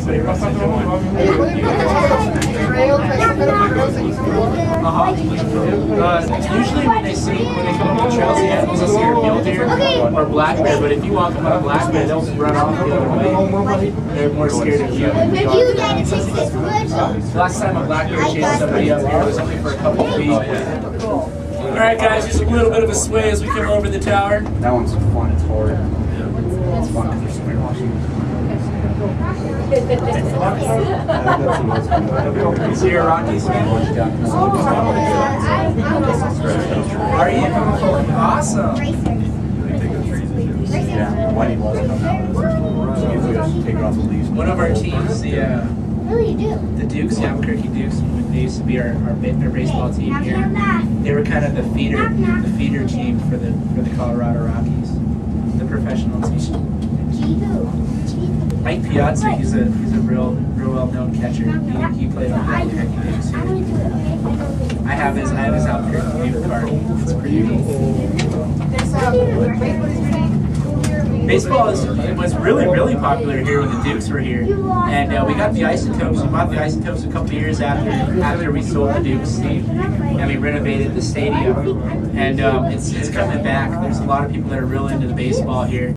anybody wants to join. Usually when they come up the trails, the animals will see a mule deer or black bear, but if you walk them on a black bear, they'll run off the other way. They're more scared of you. The last time a black bear chased somebody up here, it was only for a couple of feet. Alright guys, just a little bit of a sway as we come over the tower. That one's fun, it's hard. It's fun because there's somebody watching. So you're a Rockies fan? Are you? Awesome. Yeah, Whitey was coming out of the first one. So usually I should take it off the leaves. One of our teams, the Dukes, the Albuquerque Dukes, they used to be our baseball team here. They were kind of the feeder team for the Colorado Rockies, the professional team. Mike Piazza, he's a real well-known catcher. He played on the Albuquerque Dukes here. I have his Albuquerque Duke card. It's pretty cool. Baseball was really popular here when the Dukes were here, and we got the Isotopes. We bought the Isotopes a couple of years after we sold the Dukes team, and we renovated the stadium. And it's coming back. There's a lot of people that are real into the baseball here.